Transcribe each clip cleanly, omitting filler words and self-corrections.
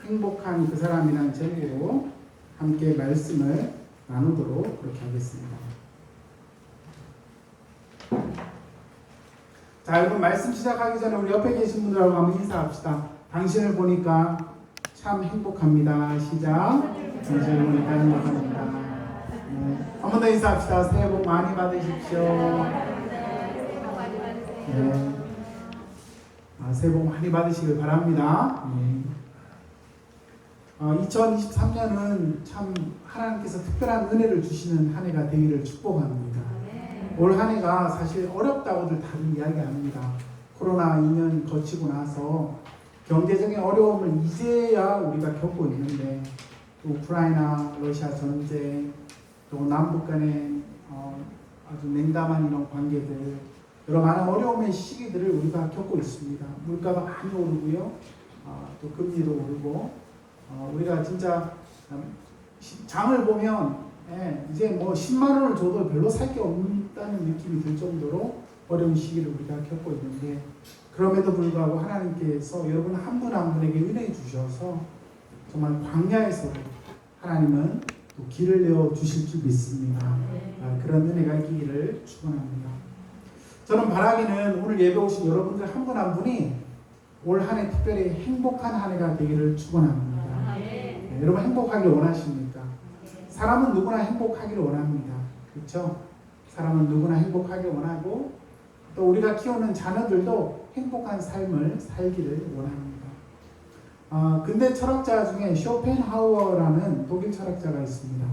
행복한 그 사람이라는 제목으로 함께 말씀을 나누도록 그렇게 하겠습니다. 자, 여러분 말씀 시작하기 전에 우리 옆에 계신 분들하고 한번 인사합시다. 당신을 보니까 참 행복합니다. 시작. 당신을 보니까 행복합니다. 네. 한 번 더 인사합시다. 새해 복 많이 받으십시오. 네. 새해 복 많이 받으시길 바랍니다. 네. 2023년은 참 하나님께서 특별한 은혜를 주시는 한 해가 되기를 축복합니다. 올 한 해가 사실 어렵다고들 다들 이야기합니다. 코로나 2년 거치고 나서 경제적인 어려움을 이제야 우리가 겪고 있는데, 또 우크라이나 러시아 전쟁, 또 남북 간의 아주 냉담한 이런 관계들, 여러 많은 어려움의 시기들을 우리가 겪고 있습니다. 물가가 많이 오르고요, 또 금리도 오르고, 우리가 진짜 장을 보면 이제 뭐 10만 원을 줘도 별로 살 게 없다는 느낌이 들 정도로 어려운 시기를 우리가 겪고 있는데, 그럼에도 불구하고 하나님께서 여러분 한 분 한 분에게 은혜 주셔서 정말 광야에서 하나님은 또 길을 내어 주실 줄 믿습니다. 그런 은혜가 있기를 축원합니다. 저는 바라기는 오늘 예배 오신 여러분들 한 분 한 분이 올 한 해 특별히 행복한 한 해가 되기를 축원합니다. 여러분 행복하길 원하십니까? 사람은 누구나 행복하기를 원합니다. 그렇죠? 사람은 누구나 행복하길 원하고, 또 우리가 키우는 자녀들도 행복한 삶을 살기를 원합니다. 근대 철학자 중에 쇼펜하우어라는 독일 철학자가 있습니다.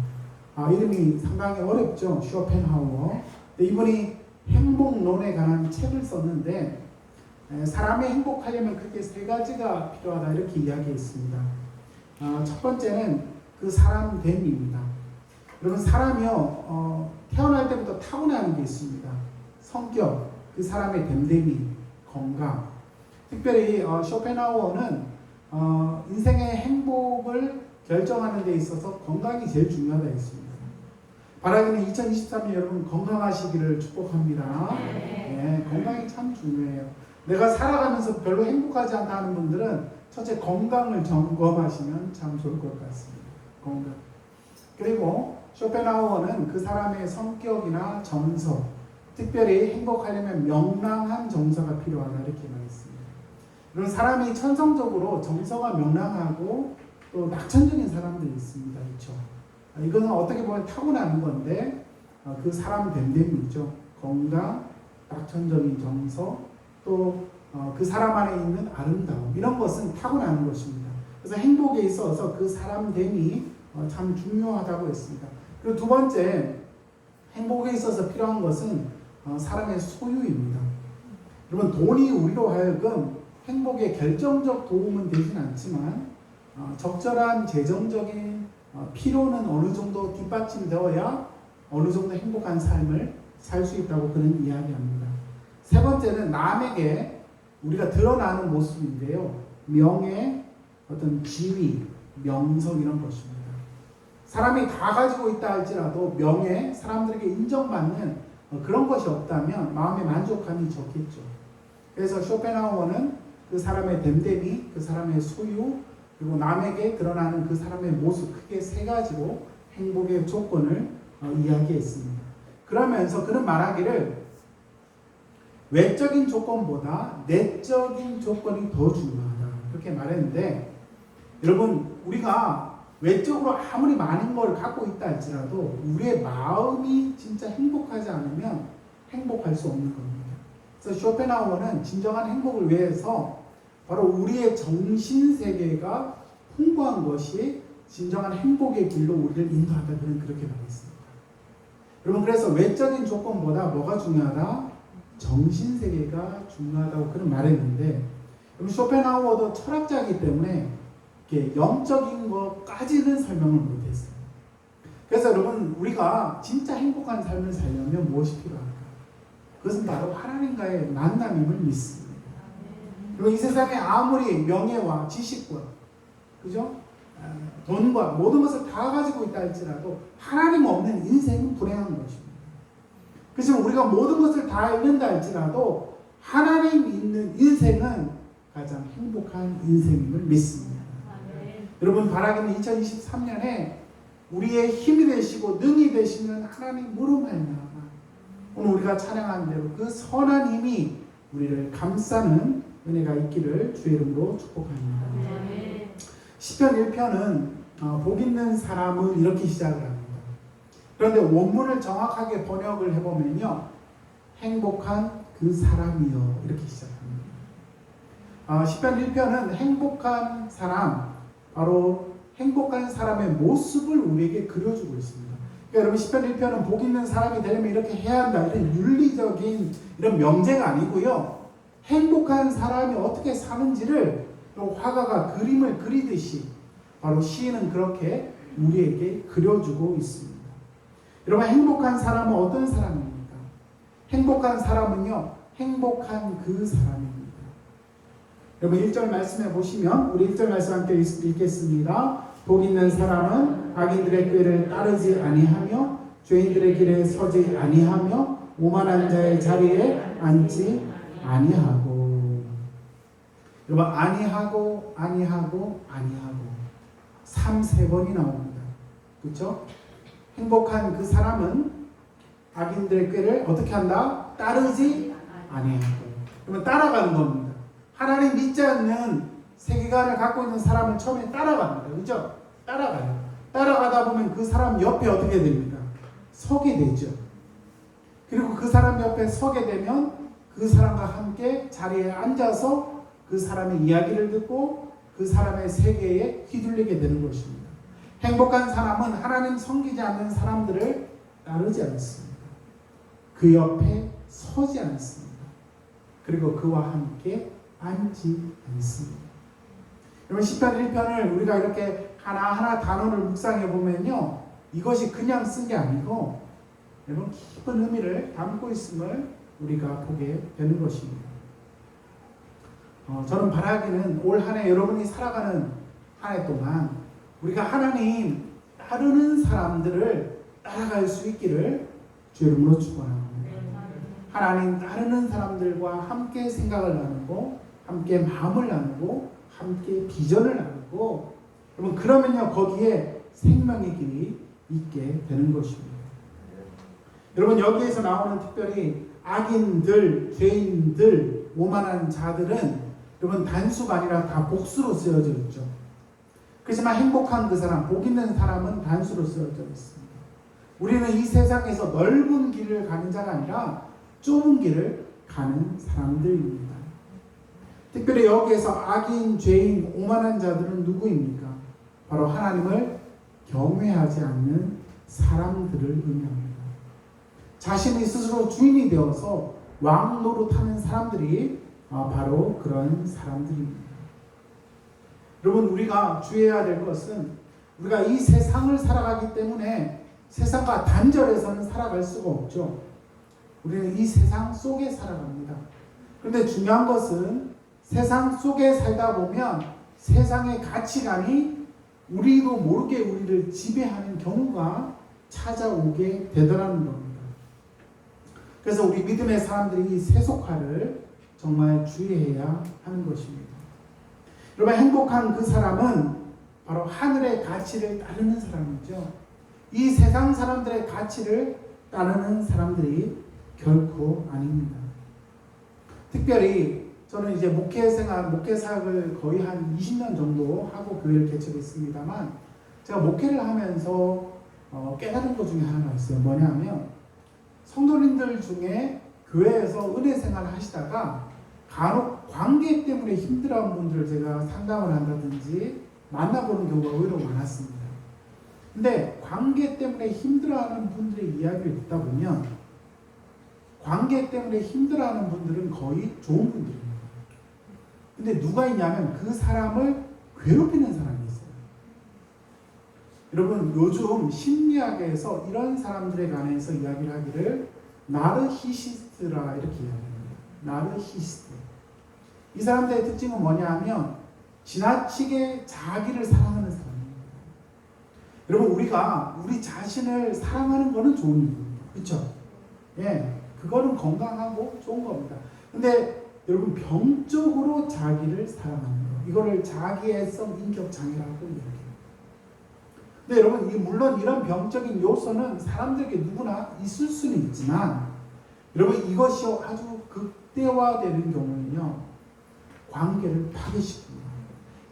이름이 상당히 어렵죠. 쇼펜하우어. 이분이 행복론에 관한 책을 썼는데, 사람이 행복하려면 크게 세 가지가 필요하다 이렇게 이야기했습니다. 첫 번째는 그 사람됨입니다. 여러분 사람이요, 태어날 때부터 타고나는 게 있습니다. 성격, 그 사람의 됨됨이, 건강. 특별히 쇼펜하우어는 인생의 행복을 결정하는 데 있어서 건강이 제일 중요하다 했습니다. 바라기는 2023년 여러분 건강하시기를 축복합니다. 네, 건강이 참 중요해요. 내가 살아가면서 별로 행복하지 않다 하는 분들은 첫째 건강을 점검하시면 참 좋을 것 같습니다. 건강. 그리고 쇼펜하우어는 그 사람의 성격이나 정서, 특별히 행복하려면 명랑한 정서가 필요하다 이렇게 말했습니다. 그런 사람이 천성적으로 정서가 명랑하고 또 낙천적인 사람들이 있습니다. 그렇죠? 이거는 어떻게 보면 타고나는 건데, 그 사람 됨됨이죠. 건강, 낙천적인 정서, 또 그 사람 안에 있는 아름다움, 이런 것은 타고나는 것입니다. 그래서 행복에 있어서 그 사람됨이 참 중요하다고 했습니다. 그리고 두 번째, 행복에 있어서 필요한 것은 사람의 소유입니다. 여러분 돈이 우리로 하여금 행복에 결정적 도움은 되진 않지만, 적절한 재정적인 필요는 어느 정도 뒷받침되어야 어느 정도 행복한 삶을 살 수 있다고 그는 이야기합니다. 세 번째는 남에게 우리가 드러나는 모습인데요, 명예, 어떤 지위, 명성 이런 것입니다. 사람이 다 가지고 있다 할지라도 명예, 사람들에게 인정받는 그런 것이 없다면 마음의 만족감이 적겠죠. 그래서 쇼펜하우어는 그 사람의 됨됨이, 그 사람의 소유, 그리고 남에게 드러나는 그 사람의 모습, 크게 세 가지로 행복의 조건을 이야기했습니다. 그러면서 그는 말하기를 외적인 조건보다 내적인 조건이 더 중요하다 그렇게 말했는데, 여러분 우리가 외적으로 아무리 많은 걸 갖고 있다 할지라도 우리의 마음이 진짜 행복하지 않으면 행복할 수 없는 겁니다. 그래서 쇼펜하우어는 진정한 행복을 위해서 바로 우리의 정신세계가 풍부한 것이 진정한 행복의 길로 우리를 인도한다 그는 그렇게 말했습니다. 여러분 그래서 외적인 조건보다 뭐가 중요하다? 정신세계가 중요하다고 그는 말했는데, 여러분 쇼펜하우어도 철학자이기 때문에 영적인 것까지는 설명을 못했어요. 그래서 여러분 우리가 진짜 행복한 삶을 살려면 무엇이 필요할까? 그것은 바로 하나님과의 만남임을 믿습니다. 그리고 이 세상에 아무리 명예와 지식과 그죠? 돈과 모든 것을 다 가지고 있다 할지라도 하나님 없는 인생은 불행한 것입니다. 그래서 우리가 모든 것을 다 잃는다 할지라도 하나님 있는 인생은 가장 행복한 인생임을 믿습니다. 여러분 바라기는 2023년에 우리의 힘이 되시고 능히 되시는 하나님으로 말미암아 오늘 우리가 찬양한 대로 그 선한 힘이 우리를 감싸는 은혜가 있기를 주의 이름으로 축복합니다. 시편 1편은 복 있는 사람은 이렇게 시작을 합니다. 그런데 원문을 정확하게 번역을 해보면요, 행복한 그 사람이요 이렇게 시작합니다. 시편 1편은 행복한 사람, 바로 행복한 사람의 모습을 우리에게 그려주고 있습니다. 그러니까 여러분 시편 1편은 복 있는 사람이 되려면 이렇게 해야 한다 이런 윤리적인 이런 명제가 아니고요, 행복한 사람이 어떻게 사는지를 화가가 그림을 그리듯이 바로 시인은 그렇게 우리에게 그려주고 있습니다. 여러분 행복한 사람은 어떤 사람입니까? 행복한 사람은요, 행복한 그 사람입니다. 여러분 1절 말씀해 보시면 우리 1절 말씀 함께 읽겠습니다. 복 있는 사람은 악인들의 꾀를 따르지 아니하며 죄인들의 길에 서지 아니하며 오만한 자의 자리에 앉지 아니하고. 여러분 아니하고 3-4번이 나옵니다. 그렇죠? 행복한 그 사람은 악인들의 꾀를 어떻게 한다? 따르지 아니하고. 그러면 따라가는 겁니다. 하나님 믿지 않는 세계관을 갖고 있는 사람은 처음에 따라갑니다. 그렇죠? 따라가요. 따라가다 보면 그 사람 옆에 어떻게 됩니까? 서게 되죠. 그리고 그 사람 옆에 서게 되면 그 사람과 함께 자리에 앉아서 그 사람의 이야기를 듣고 그 사람의 세계에 휘둘리게 되는 것입니다. 행복한 사람은 하나님 섬기지 않는 사람들을 따르지 않습니다. 그 옆에 서지 않습니다. 그리고 그와 함께 앉지 않습니다. 여러분 시편 1편을 우리가 이렇게 하나하나 단어를 묵상해 보면요, 이것이 그냥 쓴 게 아니고 여러분 깊은 의미를 담고 있음을 우리가 보게 되는 것입니다. 저는 바라기는 올 한 해 여러분이 살아가는 한 해 동안 우리가 하나님 따르는 사람들을 따라갈 수 있기를 주 이름으로 축원합니다. 하나님 따르는 사람들과 함께 생각을 나누고 함께 마음을 나누고 함께 비전을 나누고, 여러분 그러면요 거기에 생명의 길이 있게 되는 것입니다. 여러분 여기에서 나오는 특별히 악인들, 죄인들, 오만한 자들은 여러분 단수가 아니라 다 복수로 쓰여져 있죠. 그렇지만 행복한 그 사람, 복 있는 사람은 단수로 쓰여져 있습니다. 우리는 이 세상에서 넓은 길을 가는 자가 아니라 좁은 길을 가는 사람들입니다. 특별히 여기에서 악인, 죄인, 오만한 자들은 누구입니까? 바로 하나님을 경외하지 않는 사람들을 의미합니다. 자신이 스스로 주인이 되어서 왕 노릇하는 사람들이 바로 그런 사람들입니다. 여러분 우리가 주의해야 될 것은 우리가 이 세상을 살아가기 때문에 세상과 단절해서는 살아갈 수가 없죠. 우리는 이 세상 속에 살아갑니다. 그런데 중요한 것은 세상 속에 살다 보면 세상의 가치관이 우리도 모르게 우리를 지배하는 경우가 찾아오게 되더라는 겁니다. 그래서 우리 믿음의 사람들이 이 세속화를 정말 주의해야 하는 것입니다. 여러분 행복한 그 사람은 바로 하늘의 가치를 따르는 사람이죠. 이 세상 사람들의 가치를 따르는 사람들이 결코 아닙니다. 특별히 저는 이제 목회 사역을 거의 한 20년 정도 하고 교회를 개척했습니다만, 제가 목회를 하면서 깨달은 것 중에 하나가 있어요. 뭐냐면 성도님들 중에 교회에서 은혜 생활을 하시다가 간혹 관계 때문에 힘들어하는 분들을 제가 상담을 한다든지 만나보는 경우가 의외로 많았습니다. 근데 관계 때문에 힘들어하는 분들의 이야기를 듣다 보면 관계 때문에 힘들어하는 분들은 거의 좋은 분들입니다. 근데 누가 있냐면 그 사람을 괴롭히는 사람이 있어요. 여러분 요즘 심리학에서 이런 사람들에 관해서 이야기를 하기를 나르시시스트라 이렇게 이야기합니다. 나르시시스트. 이 사람들의 특징은 뭐냐 하면 지나치게 자기를 사랑하는 사람입니다. 여러분 우리가 우리 자신을 사랑하는 거는 좋은 일입니다. 그렇죠? 예, 그거는 건강하고 좋은 겁니다. 근데 여러분 병적으로 자기를 사랑하는 거, 이거를 자기애성 인격 장애라고 이야기해요. 근데 여러분, 물론 이런 병적인 요소는 사람들에게 누구나 있을 수는 있지만, 여러분 이것이 아주 극대화되는 경우는요, 관계를 파괴시킵니다.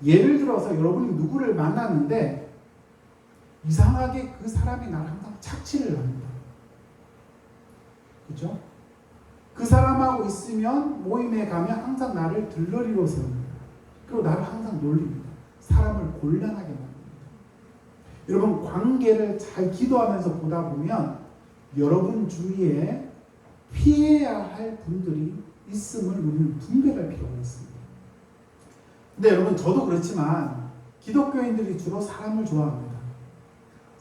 예를 들어서 여러분이 누구를 만났는데 이상하게 그 사람이 나를 항상 착취를 합니다. 그죠? 그 사람하고 있으면 모임에 가면 항상 나를 들러리로 세웁니다. 그리고 나를 항상 놀립니다. 사람을 곤란하게 만듭니다. 여러분, 관계를 잘 기도하면서 보다 보면 여러분 주위에 피해야 할 분들이 있음을 우리는 분별할 필요가 있습니다. 근데 여러분, 저도 그렇지만 기독교인들이 주로 사람을 좋아합니다.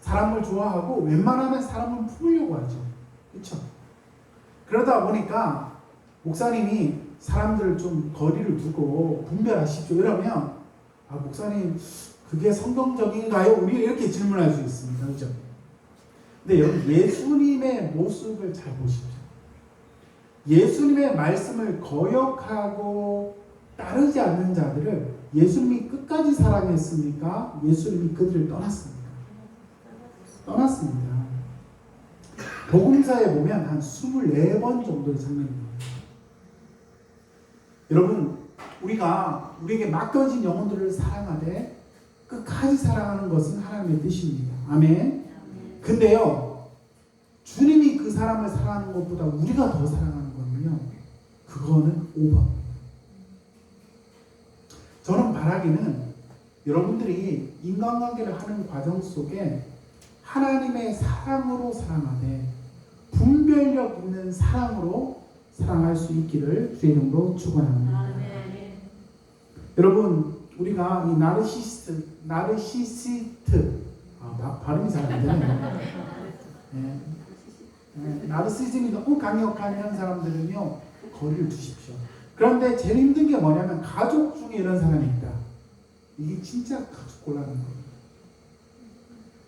사람을 좋아하고 웬만하면 사람을 품으려고 하죠. 그렇죠? 그러다 보니까 목사님이 사람들을 좀 거리를 두고 분별하십시오 이러면, 아, 목사님 그게 성경적인가요? 우리 이렇게 질문할 수 있습니다. 그렇죠? 근데 여러분, 예수님의 모습을 잘 보십시오. 예수님의 말씀을 거역하고 따르지 않는 자들을 예수님이 끝까지 사랑했습니까? 예수님이 그들을 떠났습니다. 떠났습니다. 복음서에 보면 한 24번 정도의 장면입니다. 여러분, 우리에게 맡겨진 영혼들을 사랑하되 끝까지 사랑하는 것은 하나님의 뜻입니다. 아멘. 근데요, 주님이 그 사람을 사랑하는 것보다 우리가 더 사랑하는 거는요, 그거는 오버입니다. 저는 바라기는 여러분들이 인간관계를 하는 과정 속에 하나님의 사랑으로 사랑하되 분별력 있는 사랑으로 사랑할 수 있기를 주의 이름으로 축원합니다. 여러분, 우리가 이 나르시시스트, 발음이 잘 안 되네요. 나르시즘이 너무 강력한 이런 사람들은요, 거리를 두십시오. 그런데 제일 힘든 게 뭐냐면 가족 중에 이런 사람이 있다. 이게 진짜 가족 곤란한 거예요.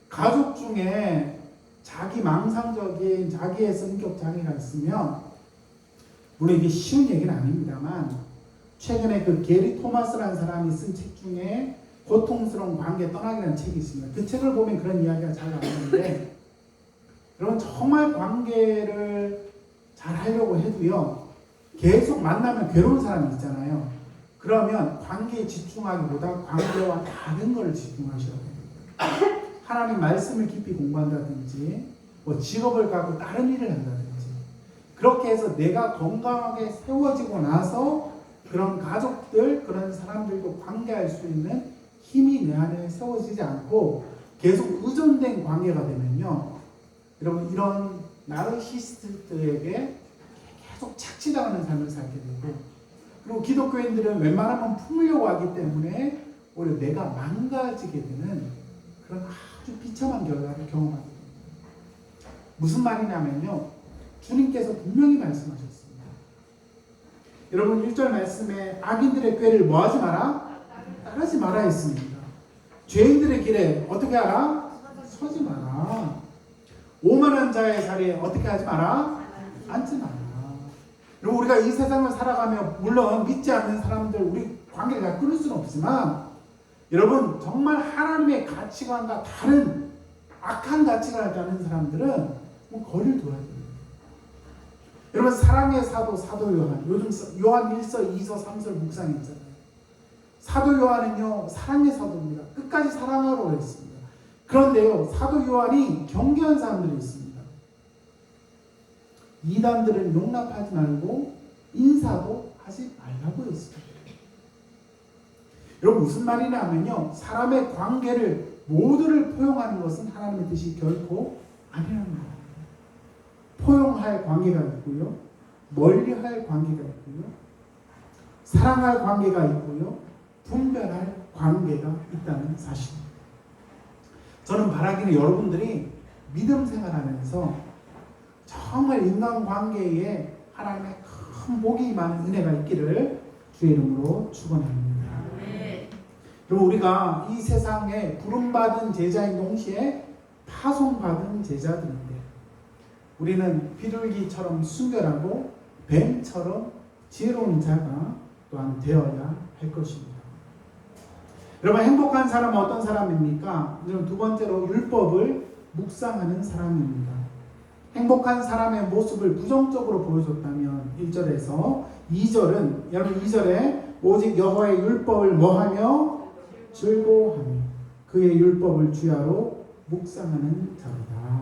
가족 중에 자기 망상적인 자기의 성격 장애가 있으면, 물론 이게 쉬운 얘기는 아닙니다만, 최근에 그 게리 토마스라는 사람이 쓴 책 중에 고통스러운 관계 떠나기라는 책이 있습니다. 그 책을 보면 그런 이야기가 잘 나오는데, 여러분, 정말 관계를 잘 하려고 해도요, 계속 만나면 괴로운 사람이 있잖아요. 그러면 관계에 집중하기보다 관계와 다른 걸 집중하셔야 됩니다. 하나님 말씀을 깊이 공부한다든지, 직업을 갖고 다른 일을 한다든지, 그렇게 해서 내가 건강하게 세워지고 나서 그런 가족들, 그런 사람들도 관계할 수 있는 힘이 내 안에 세워지지 않고 계속 의존된 관계가 되면요, 여러분, 이런 나르시스트들에게 계속 착취당하는 삶을 살게 되고, 그리고 기독교인들은 웬만하면 품으려고 하기 때문에 오히려 내가 망가지게 되는 그런 아주 비참한 결과를 경험하게 됩니다. 무슨 말이냐면요, 주님께서 분명히 말씀하셨습니다. 여러분, 1절 말씀에 악인들의 꾀를 뭐하지 마라? 따르지 마라 했습니다. 죄인들의 길에 어떻게 하라? 서지 마라. 오만한 자의 자리에 어떻게 하지 마라? 앉지 마라. 그리고 우리가 이 세상을 살아가며 물론 믿지 않는 사람들 우리 관계를 다 끊을 수는 없지만, 여러분, 정말 하나님의 가치관과 다른 악한 가치관을 가는 사람들은 거리를 둬야 됩니다. 여러분, 사랑의 사도 요한, 요즘 요한 1서, 2서, 3서를 묵상했잖아요. 사도 요한은요, 사랑의 사도입니다. 끝까지 사랑하라고 했습니다. 그런데요, 사도 요한이 경계한 사람들이 있습니다. 이단들은 용납하지 말고 인사도 하지 말라고 했습니다. 여러분, 무슨 말이냐면요, 사람의 관계를 모두를 포용하는 것은 하나님의 뜻이 결코 아니라는 거예요. 포용할 관계가 있고요, 멀리할 관계가 있고요, 사랑할 관계가 있고요, 분별할 관계가 있다는 사실입니다. 저는 바라기는 여러분들이 믿음 생활하면서 정말 인간관계에 하나님의 큰 복이 많은 은혜가 있기를 주의 이름으로 축원합니다. 그리고 우리가 이 세상에 부름받은 제자인 동시에 파송받은 제자들인데, 우리는 비둘기처럼 순결하고 뱀처럼 지혜로운 자가 또한 되어야 할 것입니다. 여러분 행복한 사람은 어떤 사람입니까? 여러분 두 번째로 율법을 묵상하는 사람입니다. 행복한 사람의 모습을 부정적으로 보여줬다면 1절에서 2절은 여러분 2절에 오직 여호와의 율법을 뭐하며 즐거워하며 그의 율법을 주야로 묵상하는 자로다.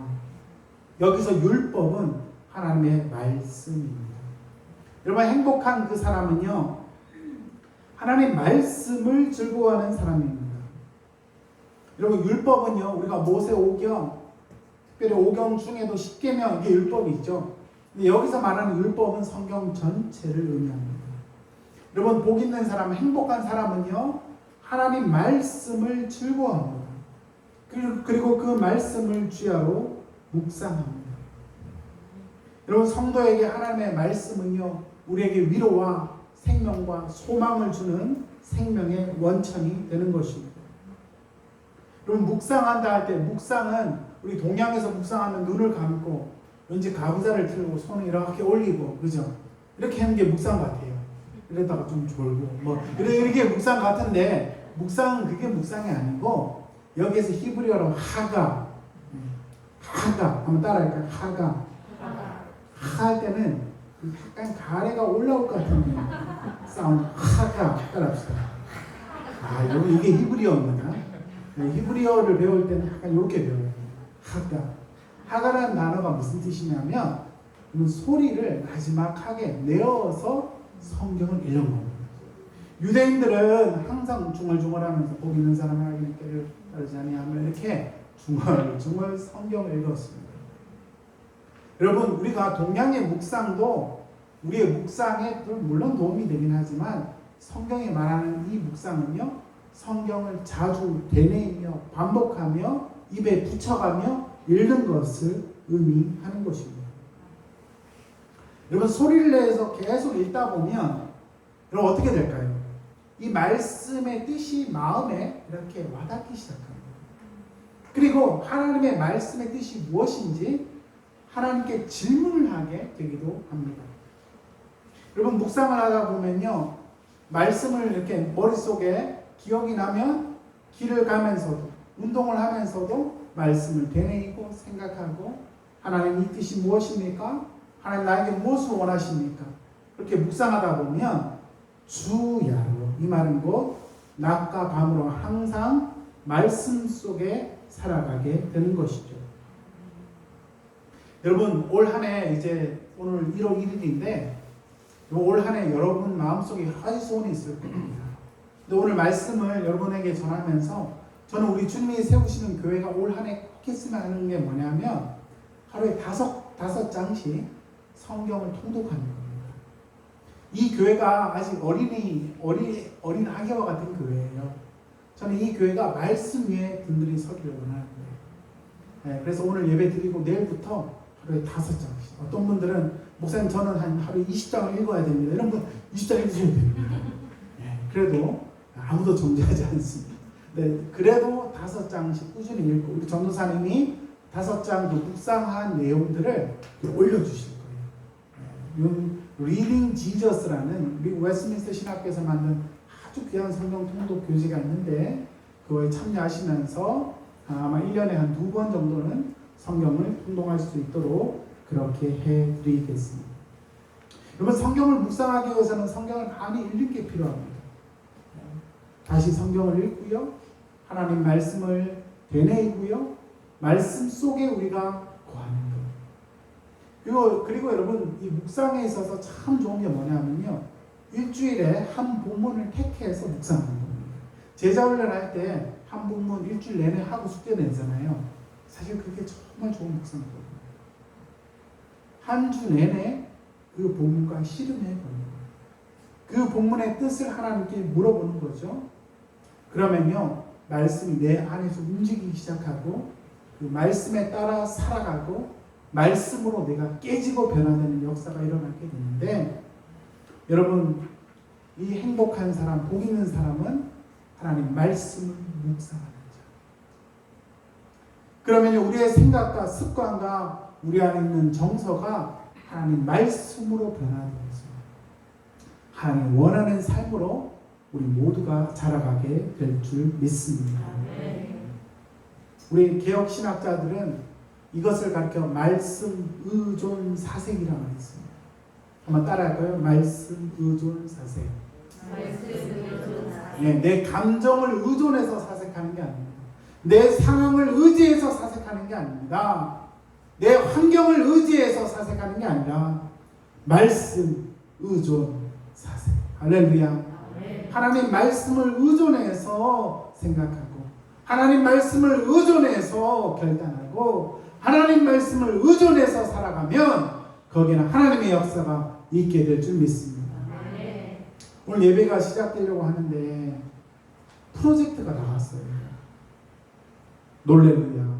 여기서 율법은 하나님의 말씀입니다. 여러분 행복한 그 사람은요 하나님의 말씀을 즐거워하는 사람입니다. 여러분 율법은요 우리가 모세 오경 특별히 오경 중에도 10계명 이게 율법이 있죠. 근데 여기서 말하는 율법은 성경 전체를 의미합니다. 여러분 복 있는 사람, 행복한 사람은요 하나님 말씀을 즐거워합니다. 그리고 그 말씀을 주야로 묵상합니다. 여러분 성도에게 하나님의 말씀은요 우리에게 위로와 생명과 소망을 주는 생명의 원천이 되는 것입니다. 여러분 묵상한다 할 때 묵상은 우리 동양에서 묵상하면 눈을 감고 왠지 가부좌를 틀고 손을 이렇게 올리고 그죠? 이렇게 하는 게 묵상 같아요. 이러다가 좀 졸고 뭐 이렇게 묵상 같은데 묵상은 그게 묵상이 아니고 여기에서 히브리어로 하가 한번 따라할까요? 하가 할 때는 약간 가래가 올라올 것 같은 사운드 하가 따라합시다. 이게 히브리어입니다. 히브리어를 배울 때는 약간 이렇게 배워요. 하가라는 단어가 무슨 뜻이냐면 소리를 마지막하게 내어서 성경을 읽는 겁니다. 유대인들은 항상 중얼중얼하면서 복 있는 사람을 하기는 깨를 따르지 아니하며 이렇게 중얼중얼 성경을 읽었습니다. 여러분 우리가 동양의 묵상도 우리의 묵상에 물론 도움이 되긴 하지만 성경이 말하는 이 묵상은요 성경을 자주 되뇌이며 반복하며 입에 붙여가며 읽는 것을 의미하는 것입니다. 여러분 소리를 내서 계속 읽다 보면 여러분 어떻게 될까요? 이 말씀의 뜻이 마음에 이렇게 와닿기 시작합니다. 그리고 하나님의 말씀의 뜻이 무엇인지 하나님께 질문을 하게 되기도 합니다. 여러분 묵상을 하다 보면요 말씀을 이렇게 머릿속에 기억이 나면 길을 가면서도 운동을 하면서도 말씀을 되뇌이고 생각하고 하나님 이 뜻이 무엇입니까? 하나님 나에게 무엇을 원하십니까? 그렇게 묵상하다 보면 주야로 이 말은 곧 낮과 밤으로 항상 말씀 속에 살아가게 되는 것이죠. 여러분 올 한 해 이제 오늘 1월 1일인데 올 한 해 여러분 마음속에 여러 가지 소원이 있을 겁니다. 근데 오늘 말씀을 여러분에게 전하면서 저는 우리 주님이 세우시는 교회가 올 한 해 꼭 했으면 하는 게 뭐냐면 하루에 다섯 장씩 성경을 통독하는 겁니다. 이 교회가 아직 어린 아기와 같은 교회예요. 저는 이 교회가 말씀 위에 든든히 서기를 원하는 거예요. 그래서 오늘 예배 드리고 내일부터 하루에 5장씩. 어떤 분들은 목사님 저는 하루에 20장을 읽어야 됩니다. 이런 분 20장 읽으셔야 됩니다. 그래도 아무도 정죄하지 않습니다. 그래도 5장씩 꾸준히 읽고 우리 전도사님이 5장 그 묵상한 내용들을 올려주실 거예요. 리딩 지저스라는 미국 웨스트민스터 신학교에서 만든 아주 귀한 성경 통독 교재가 있는데 그거에 참여하시면서 아마 1년에 한 2번 정도는 성경을 통독할 수 있도록 그렇게 해드리겠습니다. 여러분 성경을 묵상하기 위해서는 성경을 많이 읽는 게 필요합니다. 다시 성경을 읽고요. 하나님 말씀을 되뇌이고요. 말씀 속에 우리가 거하는 것. 그리고 여러분 이 묵상에 있어서 참 좋은 게 뭐냐면요. 일주일에 한 본문을 택해서 묵상하는 겁니다. 제자훈련 할 때 한 본문 일주일 내내 하고 숙제 내잖아요. 사실 그게 정말 좋은 묵상이거든요. 한 주 내내 그 본문과 씨름해 보는 거예요. 그 본문의 뜻을 하나님께 물어보는 거죠. 그러면요 말씀이 내 안에서 움직이기 시작하고 그 말씀에 따라 살아가고 말씀으로 내가 깨지고 변화되는 역사가 일어나게 되는데 여러분 이 행복한 사람, 복 있는 사람은 하나님 말씀을 묵상하는 자. 그러면 우리의 생각과 습관과 우리 안에 있는 정서가 하나님 말씀으로 변화되어서 하나님 원하는 삶으로 우리 모두가 자라가게 될 줄 믿습니다. 우리 개혁 신학자들은 이것을 가리켜 말씀 의존 사색이라고 했습니다. 한번 따라할까요? 말씀 의존 사색. 네, 내 감정을 의존해서 사색하는 게 아닙니다. 내 상황을 의지해서 사색하는 게 아닙니다. 내 환경을 의지해서 사색하는 게 아니라 말씀 의존 사색. 할렐루야. 하나님 말씀을 의존해서 생각하고 하나님 말씀을 의존해서 결단하고 하나님 말씀을 의존해서 살아가면 거기는 하나님의 역사가 있게 될 줄 믿습니다. 오늘 예배가 시작되려고 하는데 프로젝트가 나왔어요. 놀랄루야.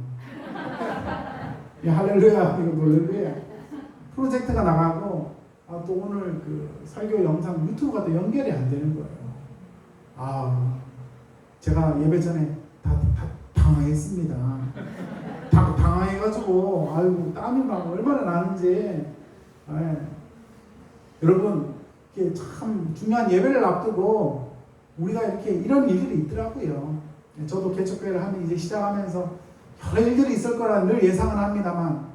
할렐루야. 이거 놀랄루야. 프로젝트가 나가고 또 오늘 그 설교 영상 유튜브가 또 연결이 안 되는 거예요. 제가 예배 전에 다 당황했습니다. 당황해가지고 아이고 땀이 막 얼마나 나는지. 여러분 이게 참 중요한 예배를 앞두고 우리가 이렇게 이런 일들이 있더라고요. 저도 개척교회를 하면 이제 시작하면서 여러 일들이 있을 거라 늘 예상은 합니다만,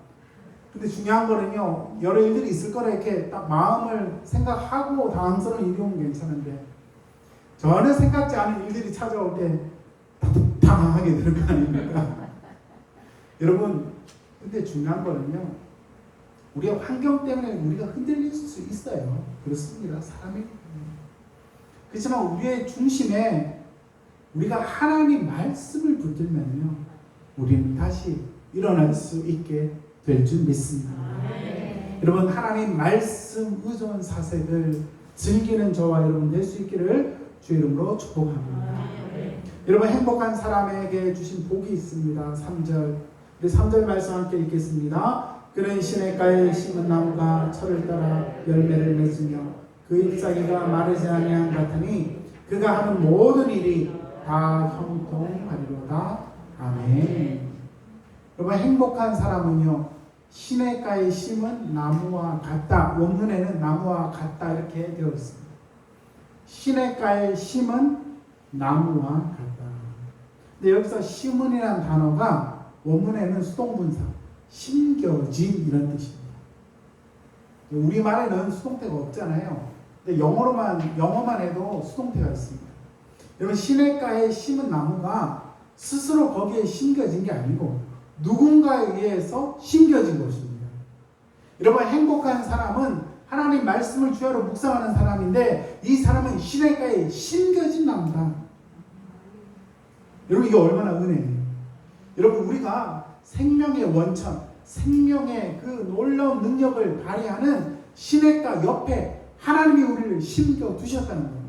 근데 중요한 거는요, 여러 일들이 있을 거라 이렇게 딱 마음을 생각하고 당황스러운 일이 오면 괜찮은데 전혀 생각지 않은 일들이 찾아올 때 당황하게 되는 거 아닙니까? 여러분, 근데 중요한 거는요, 우리가 환경 때문에 우리가 흔들릴 수 있어요. 그렇습니다. 사람이. 그렇지만 우리의 중심에 우리가 하나님 말씀을 붙들면요, 우리는 다시 일어날 수 있게 될 줄 믿습니다. 여러분, 하나님 말씀 의존 사색을 즐기는 저와 여러분 될 수 있기를 주 이름으로 축복합니다. 여러분, 행복한 사람에게 주신 복이 있습니다. 3절. 우리 3절 말씀 함께 읽겠습니다. 그는 시냇가에 심은 나무가 철을 따라 열매를 맺으며 그 잎사귀가 마르지 아니한 같으니 그가 하는 모든 일이 다 형통하리로다. 아멘. 여러분, 행복한 사람은요, 시냇가에 심은 나무와 같다. 원문에는 나무와 같다 이렇게 되어 있습니다. 시냇가에 심은 나무와 같다. 근데 여기서 심은이라는 단어가 원문에는 수동분사, 심겨진 이런 뜻입니다. 우리말에는 수동태가 없잖아요. 근데 영어만 해도 수동태가 있습니다. 여러분, 시냇가에 심은 나무가 스스로 거기에 심겨진 게 아니고 누군가에 의해서 심겨진 것입니다. 여러분, 행복한 사람은 하나님 말씀을 주야로 묵상하는 사람인데 이 사람은 시냇가에 심겨진 나무다. 여러분, 이게 얼마나 은혜예요. 여러분, 우리가 생명의 원천, 생명의 그 놀라운 능력을 발휘하는 시냇가 옆에 하나님이 우리를 심겨 두셨다는 겁니다.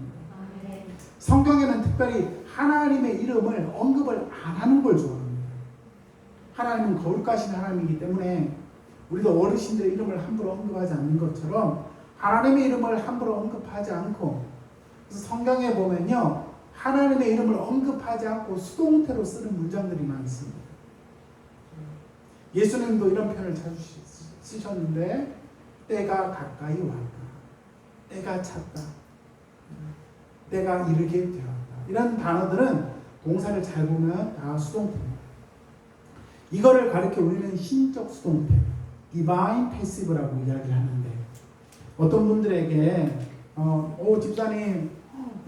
성경에는 특별히 하나님의 이름을 언급을 안 하는 걸 좋아합니다. 하나님은 거룩하신 하나님이기 때문에 우리도 어르신들의 이름을 함부로 언급하지 않는 것처럼 하나님의 이름을 함부로 언급하지 않고, 그래서 성경에 보면요, 하나님의 이름을 언급하지 않고 수동태로 쓰는 문장들이 많습니다. 예수님도 이런 표현을 자주 쓰셨는데, 때가 가까이 왔다, 때가 찼다, 때가 이르게 되었다, 이런 단어들은 동사를 잘 보면 다 수동태입니다. 이거를 가리켜 우리는 신적 수동태, divine passive라고 이야기를 하는데, 어떤 분들에게 집사님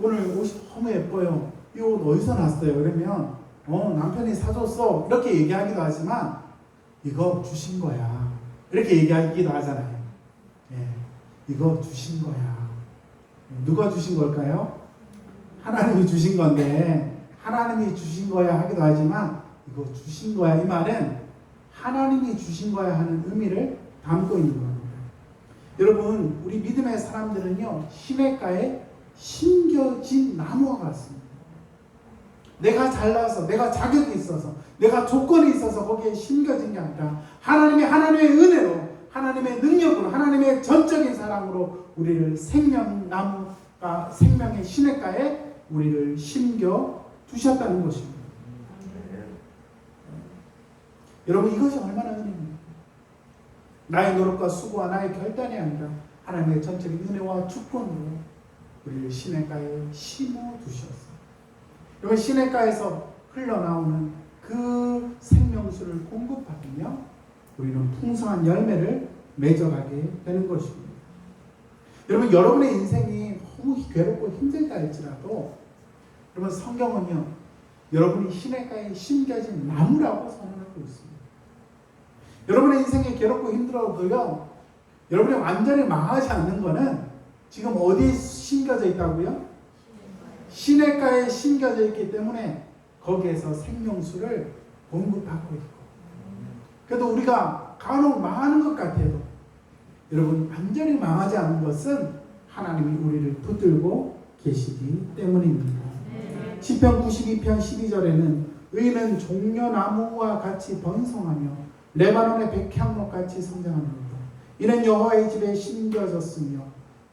오늘 옷이 너무 예뻐요, 이 옷 어디서 났어요? 그러면 남편이 사줬어 이렇게 얘기하기도 하지만 이거 주신 거야 이렇게 얘기하기도 하잖아요. 이거 주신 거야. 누가 주신 걸까요? 하나님이 주신 건데 하나님이 주신 거야 하기도 하지만 이거 주신 거야, 이 말은 하나님이 주신 거야 하는 의미를 담고 있는 겁니다. 여러분, 우리 믿음의 사람들은요, 시냇가에 심겨진 나무와 같습니다. 내가 잘나서, 내가 자격이 있어서, 내가 조건이 있어서 거기에 심겨진 게 아니라 하나님의 은혜로, 하나님의 능력으로, 하나님의 전적인 사랑으로 우리를 생명나무가, 생명의 시냇가에 우리를 심겨 두셨다는 것입니다. 여러분, 이것이 얼마나 은혜입니까? 나의 노력과 수고와 나의 결단이 아니라 하나님의 전적인 은혜와 주권으로 우리를 시냇가에 심어두셨어요. 여러분 시냇가에서 흘러나오는 그 생명수를 공급받으며 우리는 풍성한 열매를 맺어가게 되는 것입니다. 여러분 여러분의 인생이 너무 괴롭고 힘들다 할지라도 여러분 성경은요 여러분이 시냇가에 심겨진 나무라고 선언하고 있습니다. 여러분의 인생이 괴롭고 힘들어도요 여러분이 완전히 망하지 않는 것은 지금 어디에 심겨져 있다고요? 시냇가에 심겨져 있기 때문에 거기에서 생명수를 공급하고 있고 그래도 우리가 간혹 망하는 것 같아도 여러분 완전히 망하지 않는 것은 하나님이 우리를 붙들고 계시기 때문입니다. 시편 92편 12절에는 의인은 종려나무와 같이 번성하며 레바논의 백향목 같이 성장합니다. 이는 여호와의 집에 심겨졌으며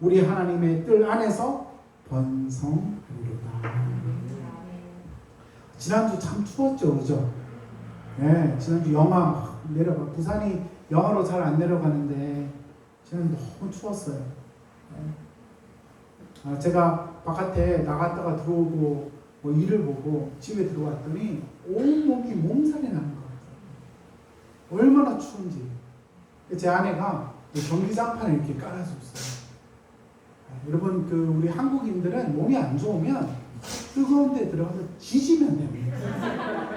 우리 하나님의 뜰 안에서 번성하리로다. 지난주 참 추웠죠, 그죠? 네, 지난주 영하 막 내려가. 부산이 영하로 잘 안 내려가는데 지난주 너무 추웠어요. 네. 제가 바깥에 나갔다가 들어오고 뭐 일을 보고 집에 들어왔더니 온몸이 몸살이 나는 것 같아요. 얼마나 추운지. 제 아내가 전기장판을 이렇게 깔아줬어요. 여러분 우리 한국인들은 몸이 안 좋으면 뜨거운 데 들어가서 지지면 됩니다.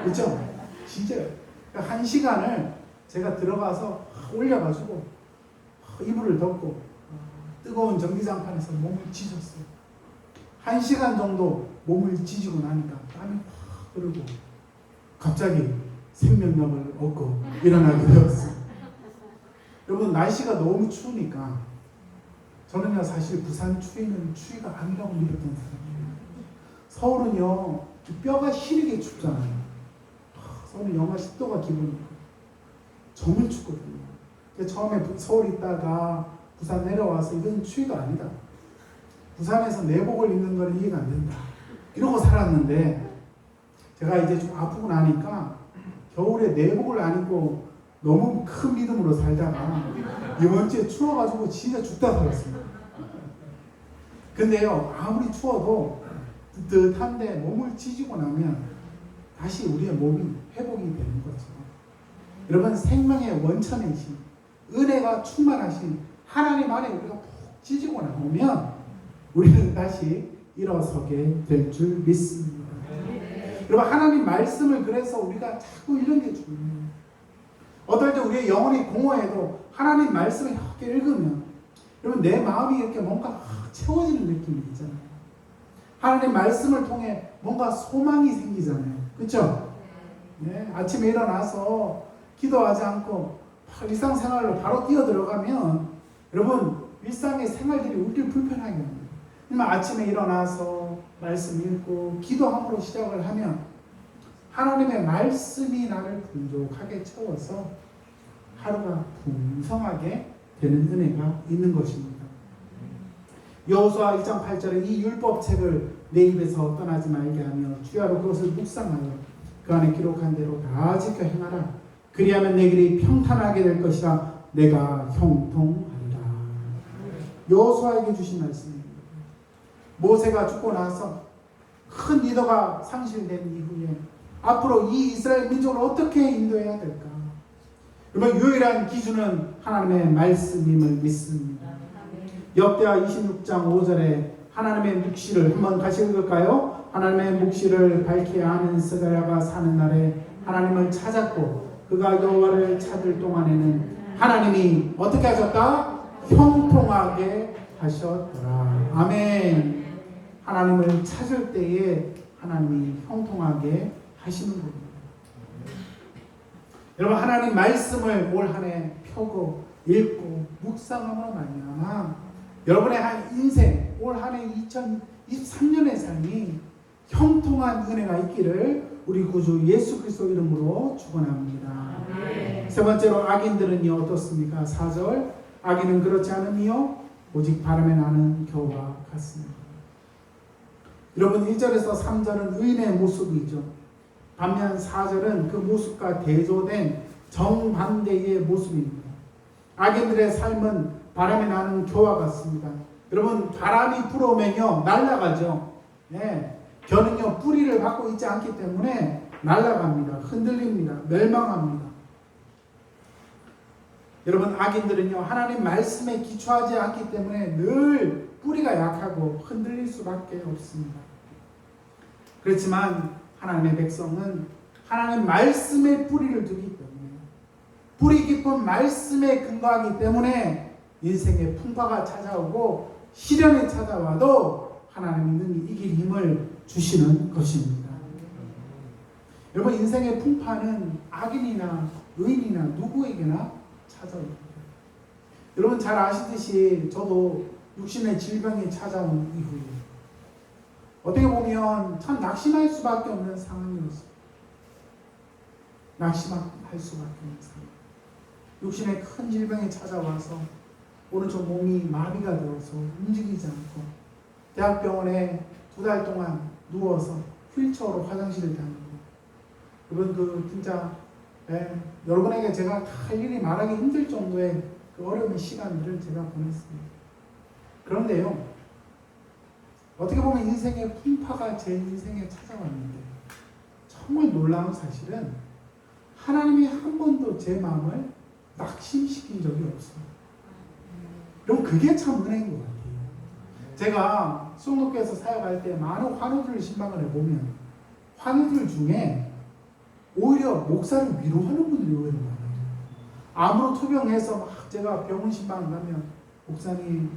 그렇죠? 진짜요. 그러니까 1시간을 제가 들어가서 올려가지고 이불을 덮고 뜨거운 전기장판에서 몸을 지졌어요. 1시간 정도 몸을 지지고 나니까 땀이 확 흐르고 갑자기 생명력을 얻고 일어나게 되었어요. 여러분 날씨가 너무 추우니까 저는요 사실 부산 추위는 추위가 아니라고 믿었던 사람이에요. 서울은요 뼈가 시리게 춥잖아요. 서울은 영하 10도가 기본이고 정말 춥거든요. 처음에 서울 있다가 부산 내려와서 이건 추위가 아니다. 부산에서 내복을 입는 건 이해가 안 된다. 이러고 살았는데 제가 이제 좀 아프고 나니까 겨울에 내복을 안 입고 너무 큰 믿음으로 살다가 이번 주에 추워가지고 진짜 죽다 살았습니다. 근데요 아무리 추워도 뜨뜻한데 몸을 지지고 나면 다시 우리의 몸이 회복이 되는 거죠. 여러분 생명의 원천이신 은혜가 충만하신 하나님 안에 우리가 푹 지지고 나오면 우리는 다시 일어서게 될 줄 믿습니다. 여러분 하나님 말씀을 그래서 우리가 자꾸 이런 게 중요해요. 어떨 때 우리의 영혼이 공허해도 하나님 말씀을 이렇게 읽으면 여러분 내 마음이 이렇게 뭔가 채워지는 느낌이 있잖아요. 하나님 말씀을 통해 뭔가 소망이 생기잖아요. 그렇죠? 네, 아침에 일어나서 기도하지 않고 일상생활로 바로 뛰어들어가면 여러분 일상의 생활들이 우리를 불편하게 합니다. 아침에 일어나서 말씀 읽고 기도함으로 시작을 하면 하나님의 말씀이 나를 풍족하게 채워서 하루가 풍성하게 되는 은혜가 있는 것입니다. 여호수아 1장 8절에 이 율법책을 내 입에서 떠나지 말게 하며 주야로 그것을 묵상하여 그 안에 기록한 대로 다 지켜 행하라. 그리하면 내 길이 평탄하게 될 것이라. 내가 형통하리라. 여호수아에게 주신 말씀입니다. 모세가 죽고 나서 큰 리더가 상실된 이후에 앞으로 이 이스라엘 민족을 어떻게 인도해야 될까? 여러분 유일한 기준은 하나님의 말씀임을 믿습니다. 역대하 26장 5절에 하나님의 묵시를 한번 같이 읽을까요? 하나님의 묵시를 밝히 아는 스가랴가 사는 날에 하나님을 찾았고 그가 여호와를 찾을 동안에는 하나님이 어떻게 하셨다? 형통하게 하셨더라. 아멘. 하나님을 찾을 때에 하나님이 형통하게 하시는 겁니다. 여러분 하나님 말씀을 올 한 해 펴고 읽고 묵상함으로 말미암아 여러분의 한 인생 올 한 해 2023년의 삶이 형통한 은혜가 있기를 우리 구주 예수 그리스도 이름으로 축원합니다. 세 번째로 악인들은요 어떻습니까? 4절 악인은 그렇지 않으며 오직 바람에 나는 겨와 같습니다. 여러분 1절에서 3절은 의인의 모습이죠. 반면 4절은 그 모습과 대조된 정반대의 모습입니다. 악인들의 삶은 바람에 나는 겨와 같습니다. 여러분 바람이 불어오면요 날아가죠. 네. 겨는요 뿌리를 받고 있지 않기 때문에 날아갑니다. 흔들립니다. 멸망합니다. 여러분 악인들은요 하나님 말씀에 기초하지 않기 때문에 늘 뿌리가 약하고 흔들릴 수밖에 없습니다. 그렇지만 하나님의 백성은 하나님 말씀에 뿌리를 두기 때문에 뿌리 깊은 말씀에 근거하기 때문에 인생의 풍파가 찾아오고 시련이 찾아와도 하나님이 능히 이길 힘을 주시는 것입니다. 여러분 인생의 풍파는 악인이나 의인이나 누구에게나 찾아옵니다. 여러분 잘 아시듯이 저도 육신의 질병이 찾아온 이후에 어떻게 보면 참 낙심할 수밖에 없는 상황이었어요. 낙심할 수밖에 없는 상황. 육신의 큰 질병이 찾아와서 오른쪽 몸이 마비가 되어서 움직이지 않고 대학병원에 2달 동안 누워서 휠체어로 화장실을 다니고 여러분 진짜 여러분에게 제가 다 일일이 말하기 힘들 정도의 그 어려운 시간들을 제가 보냈습니다. 그런데요 어떻게 보면 인생의 풍파가 제 인생에 찾아왔는데 정말 놀라운 사실은 하나님이 한 번도 제 마음을 낙심시킨 적이 없어요. 그럼 그게 참 은혜인 것 같아요. 제가 수영독교에서 사역할 때 많은 환우들을 신방을 해보면 환우들 중에 오히려 목사를 위로하는 분들이 오히려 많아요. 암으로 투병해서 막 제가 병원 신방을 가면 목사님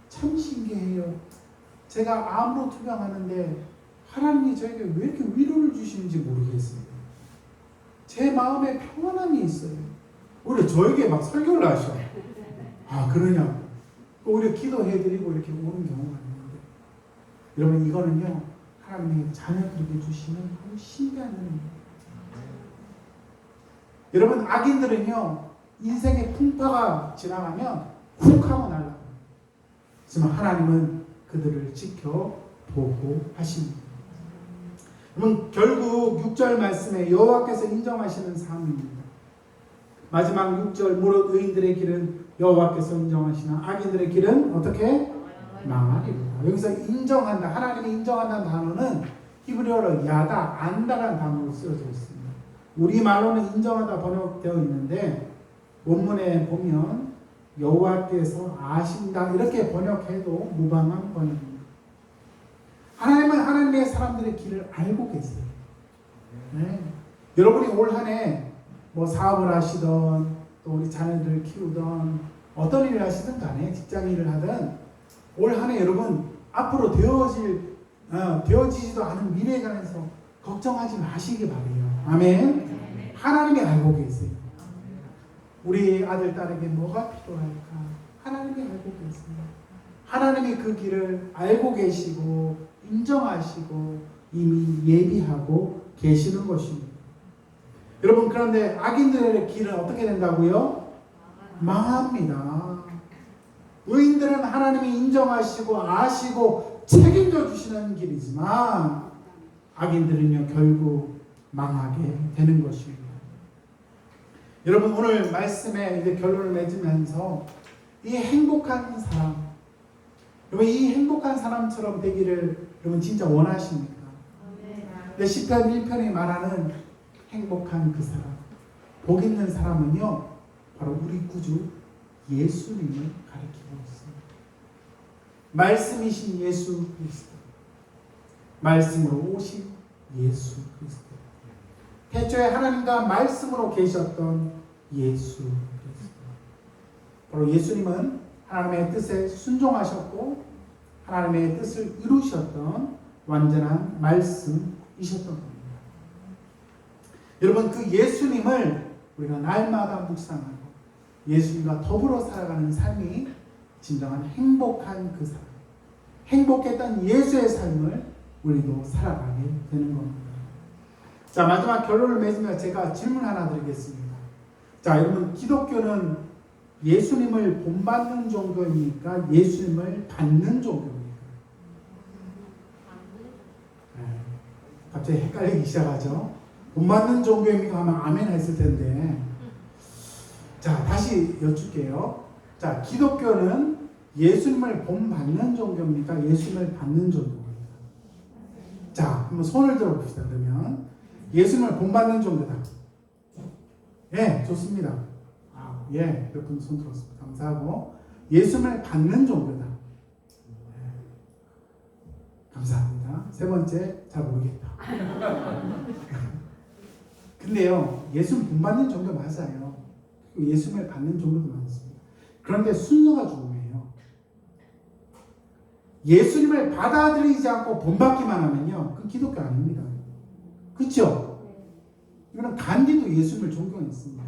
참 신기해요. 제가 암으로 투병하는데 하나님이 저에게 왜 이렇게 위로를 주시는지 모르겠어요. 제 마음에 평안함이 있어요. 오히려 저에게 막 설교를 하셔. 아 그러냐고. 오히려 기도해드리고 이렇게 오는 경우가 있는데 여러분 이거는요 하나님의 자녀들에게 주시는 아주 신비한 은혜입니다. 여러분 악인들은요 인생의 풍파가 지나가면 훅 하고 날아갑니다. 하지만 하나님은 그들을 지켜 보호하십니다. 여러분 결국 6절 말씀에 여호와께서 인정하시는 삶입니다. 마지막 6절 무릇 의인들의 길은 여호와께서 인정하시나 악인들의 길은 어떻게? 망하리로다. 여기서 인정한다. 하나님이 인정한다는 단어는 히브리어로 야다, 안다라는 단어로 쓰여져 있습니다. 우리말로는 인정하다 번역되어 있는데 원문에 보면 여호와께서 아신다 이렇게 번역해도 무방한 번역입니다. 하나님은 하나님의 사람들의 길을 알고 계세요. 네. 여러분이 올 한 해 뭐 사업을 하시던 또 우리 자녀들을 키우던 어떤 일을 하시든 간에 직장 일을 하든 올 한 해 여러분 앞으로 되어지지도 않은 미래에 관해서 걱정하지 마시기 바래요. 아멘. 하나님이 알고 계세요. 우리 아들 딸에게 뭐가 필요할까? 하나님이 알고 계세요. 하나님이 그 길을 알고 계시고 인정하시고 이미 예비하고 계시는 것입니다. 여러분 그런데 악인들의 길은 어떻게 된다고요? 망합니다. 의인들은 하나님이 인정하시고 아시고 책임져 주시는 길이지만 악인들은요 결국 망하게 되는 것입니다. 여러분 오늘 말씀에 이제 결론을 맺으면서 이 행복한 사람 여러분 이 행복한 사람처럼 되기를 여러분 진짜 원하십니까? 네. 시편 1편이 말하는 행복한 그 사람 복 있는 사람은요 바로 우리 구주 예수님을 가리키고 있습니다. 말씀이신 예수 그리스도 말씀으로 오신 예수 그리스도 태초에 하나님과 말씀으로 계셨던 예수 그리스도 바로 예수님은 하나님의 뜻에 순종하셨고 하나님의 뜻을 이루셨던 완전한 말씀이셨던 겁니다. 여러분 그 예수님을 우리가 날마다 묵상하고 예수님과 더불어 살아가는 삶이 진정한 행복한 그 삶 행복했던 예수의 삶을 우리도 살아가게 되는 겁니다. 자 마지막 결론을 맺으며 제가 질문 하나 드리겠습니다. 자 여러분 기독교는 예수님을 본받는 종교입니까? 예수님을 받는 종교입니까? 갑자기 헷갈리기 시작하죠. 본받는 종교입니까? 하면 아멘 했을 텐데 자 다시 여쭐게요. 자 기독교는 예수님을 본받는 종교입니까? 예수님을 받는 종교입니까? 자, 한번 손을 들어봅시다. 그러면 예수님을 본받는 종교다. 예, 좋습니다. 예, 몇 분 손 들었습니다. 감사하고 예수님을 받는 종교다. 감사합니다. 세 번째, 잘 모르겠다. 근데요, 예수님 본받는 종교 맞아요. 예수님을 받는 종교도 많습니다. 그런데 순서가 중요해요. 예수님을 받아들이지 않고 본받기만 하면요, 그건 기독교 아닙니다. 그렇죠? 이거는 간디도 예수님을 존경했습니다.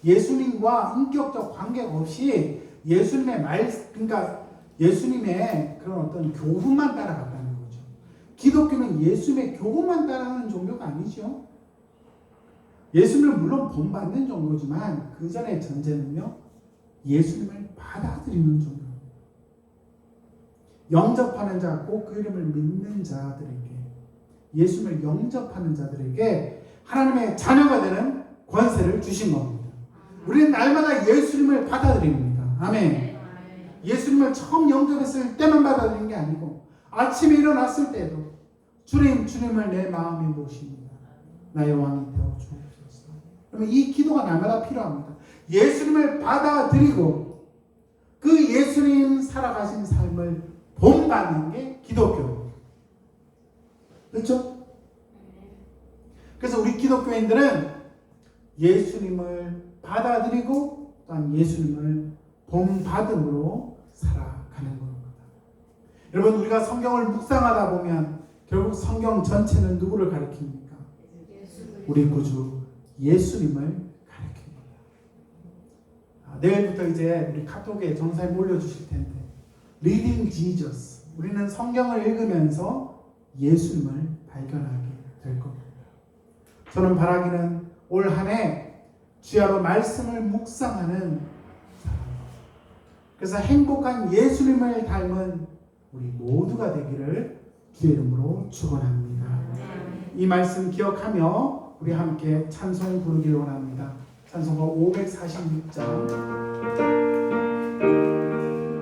예수님과 인격적 관계가 없이 예수님의 그러니까 예수님의 그런 어떤 교훈만 따라갔다는 거죠. 기독교는 예수님의 교훈만 따라가는 종교가 아니죠. 예수님을 물론 본받는 종교지만 그 전의 전제는요, 예수님을 받아들이는 종교입니다. 영접하는 자, 꼭 그 이름을 믿는 자들에게, 예수님을 영접하는 자들에게 하나님의 자녀가 되는 권세를 주신 겁니다. 우리는 날마다 예수님을 받아들입니다. 아멘. 예수님을 처음 영접했을 때만 받아들이는 게 아니고 아침에 일어났을 때도 주님을 내 마음에 모십니다. 나의 왕이 되어 주옵소서. 그러면 이 기도가 날마다 필요합니다. 예수님을 받아들이고 그 예수님 살아가신 삶을 본받는 게 기독교입니다. 그렇죠? 그래서 우리 기독교인들은 예수님을 받아들이고 또한 예수님을 본받음으로 살아가는 겁니다. 여러분, 우리가 성경을 묵상하다 보면 결국 성경 전체는 누구를 가리킵니까? 우리 구주 예수님을 가리킵니다. 내일부터 이제 우리 카톡에 정사에 몰려주실 텐데 Reading Jesus, 우리는 성경을 읽으면서 예수님을 발견하게 될 겁니다. 저는 바라기는 올 한 해 주야로 말씀을 묵상하는 사람, 그래서 행복한 예수님을 닮은 우리 모두가 되기를 주의 이름으로 축원합니다. 이 말씀 기억하며 우리 함께 찬송 부르기를 원합니다. 찬송가 546장